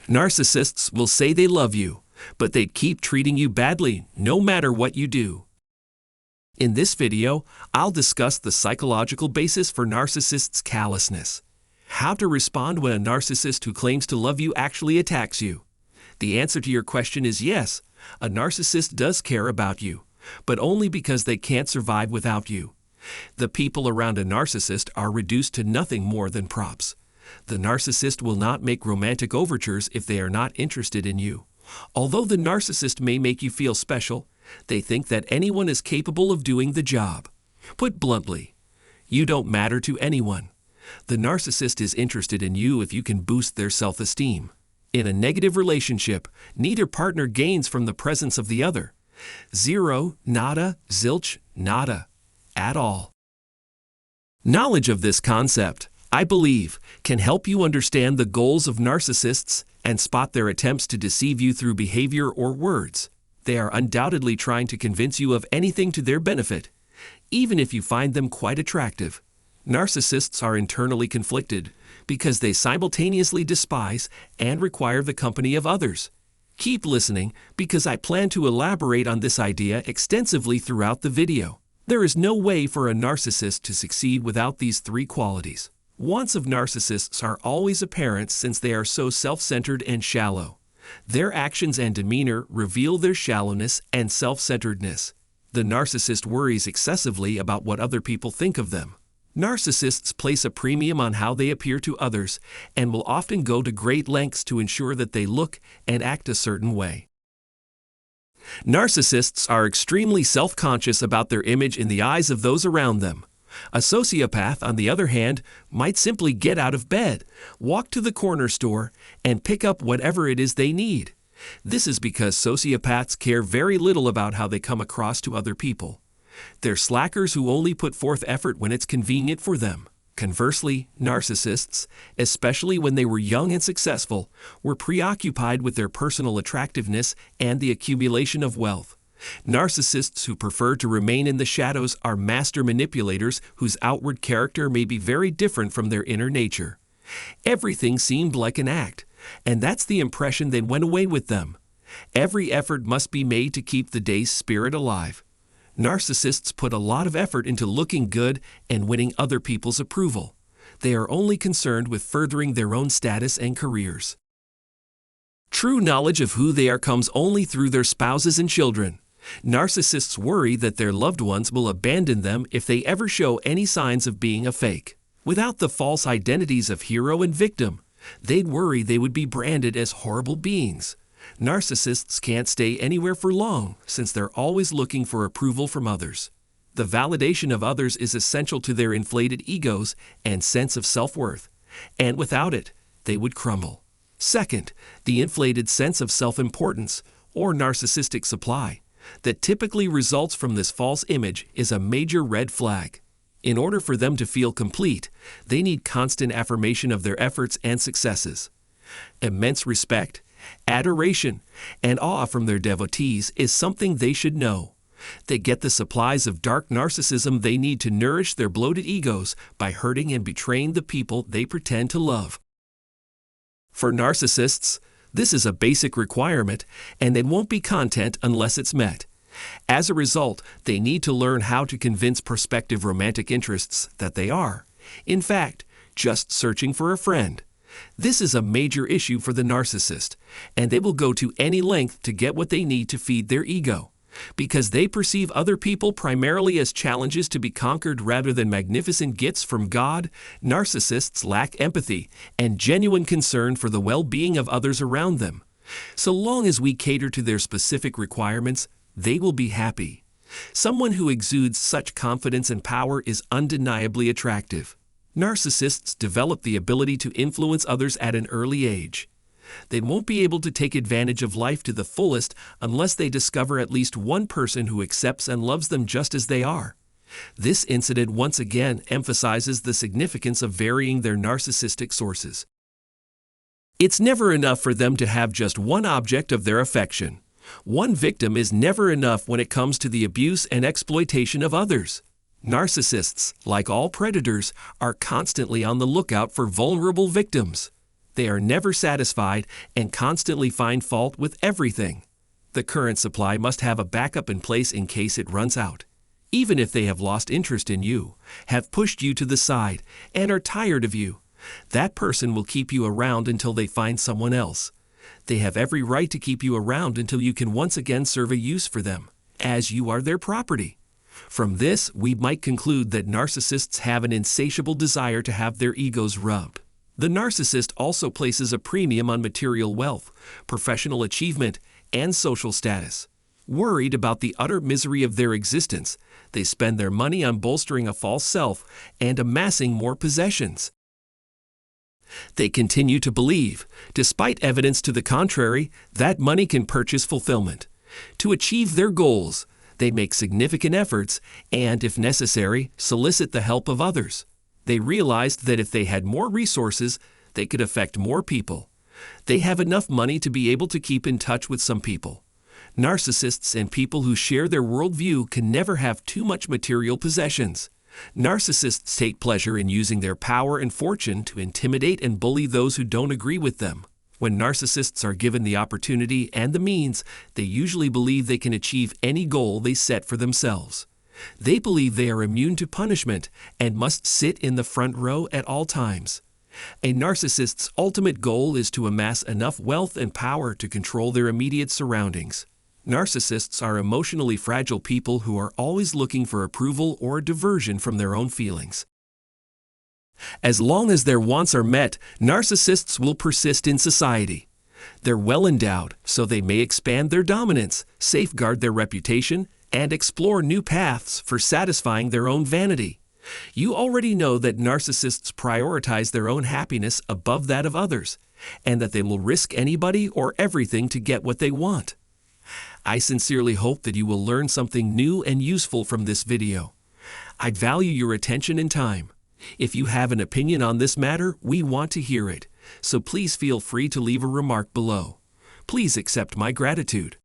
Narcissists will say they love you, but they'd keep treating you badly no matter what you do. In this video, I'll discuss the psychological basis for narcissists' callousness. How to respond when a narcissist who claims to love you actually attacks you. The answer to your question is yes, a narcissist does care about you, but only because they can't survive without you. The people around a narcissist are reduced to nothing more than props. The narcissist will not make romantic overtures if they are not interested in you. Although the narcissist may make you feel special, they think that anyone is capable of doing the job. Put bluntly, you don't matter to anyone. The narcissist is interested in you if you can boost their self-esteem. In a negative relationship, neither partner gains from the presence of the other. Zero, nada, zilch, nada, at all. Knowledge of this concept, I believe, can help you understand the goals of narcissists and spot their attempts to deceive you through behavior or words. They are undoubtedly trying to convince you of anything to their benefit, even if you find them quite attractive. Narcissists are internally conflicted because they simultaneously despise and require the company of others. Keep listening because I plan to elaborate on this idea extensively throughout the video. There is no way for a narcissist to succeed without these three qualities. Wants of narcissists are always apparent since they are so self-centered and shallow. Their actions and demeanor reveal their shallowness and self-centeredness. The narcissist worries excessively about what other people think of them. Narcissists place a premium on how they appear to others and will often go to great lengths to ensure that they look and act a certain way. Narcissists are extremely self-conscious about their image in the eyes of those around them. A sociopath, on the other hand, might simply get out of bed, walk to the corner store, and pick up whatever it is they need. This is because sociopaths care very little about how they come across to other people. They're slackers who only put forth effort when it's convenient for them. Conversely, narcissists, especially when they were young and successful, were preoccupied with their personal attractiveness and the accumulation of wealth. Narcissists who prefer to remain in the shadows are master manipulators whose outward character may be very different from their inner nature. Everything seemed like an act, and that's the impression that went away with them. Every effort must be made to keep the day's spirit alive. Narcissists put a lot of effort into looking good and winning other people's approval. They are only concerned with furthering their own status and careers. True knowledge of who they are comes only through their spouses and children. Narcissists worry that their loved ones will abandon them if they ever show any signs of being a fake. Without the false identities of hero and victim, they'd worry they would be branded as horrible beings. Narcissists can't stay anywhere for long since they're always looking for approval from others. The validation of others is essential to their inflated egos and sense of self-worth, and without it, they would crumble. Second, the inflated sense of self-importance, or narcissistic supply, that typically results from this false image is a major red flag. In order for them to feel complete, they need constant affirmation of their efforts and successes. Immense respect, adoration, and awe from their devotees is something they should know. They get the supplies of dark narcissism they need to nourish their bloated egos by hurting and betraying the people they pretend to love. For narcissists, this is a basic requirement, and they won't be content unless it's met. As a result, they need to learn how to convince prospective romantic interests that they are, in fact, just searching for a friend. This is a major issue for the narcissist, and they will go to any length to get what they need to feed their ego. Because they perceive other people primarily as challenges to be conquered rather than magnificent gifts from God, narcissists lack empathy and genuine concern for the well-being of others around them. So long as we cater to their specific requirements, they will be happy. Someone who exudes such confidence and power is undeniably attractive. Narcissists develop the ability to influence others at an early age. They won't be able to take advantage of life to the fullest unless they discover at least one person who accepts and loves them just as they are. This incident once again emphasizes the significance of varying their narcissistic sources. It's never enough for them to have just one object of their affection. One victim is never enough when it comes to the abuse and exploitation of others. Narcissists, like all predators, are constantly on the lookout for vulnerable victims. They are never satisfied and constantly find fault with everything. The current supply must have a backup in place in case it runs out. Even if they have lost interest in you, have pushed you to the side, and are tired of you, that person will keep you around until they find someone else. They have every right to keep you around until you can once again serve a use for them, as you are their property. From this, we might conclude that narcissists have an insatiable desire to have their egos rubbed. The narcissist also places a premium on material wealth, professional achievement, and social status. Worried about the utter misery of their existence, they spend their money on bolstering a false self and amassing more possessions. They continue to believe, despite evidence to the contrary, that money can purchase fulfillment. To achieve their goals, they make significant efforts and, if necessary, solicit the help of others. They realized that if they had more resources, they could affect more people. They have enough money to be able to keep in touch with some people. Narcissists and people who share their worldview can never have too much material possessions. Narcissists take pleasure in using their power and fortune to intimidate and bully those who don't agree with them. When narcissists are given the opportunity and the means, they usually believe they can achieve any goal they set for themselves. They believe they are immune to punishment and must sit in the front row at all times. A narcissist's ultimate goal is to amass enough wealth and power to control their immediate surroundings. Narcissists are emotionally fragile people who are always looking for approval or diversion from their own feelings. As long as their wants are met, narcissists will persist in society. They're well endowed, so they may expand their dominance, safeguard their reputation, and explore new paths for satisfying their own vanity. You already know that narcissists prioritize their own happiness above that of others, and that they will risk anybody or everything to get what they want. I sincerely hope that you will learn something new and useful from this video. I'd value your attention and time. If you have an opinion on this matter, we want to hear it, so please feel free to leave a remark below. Please accept my gratitude.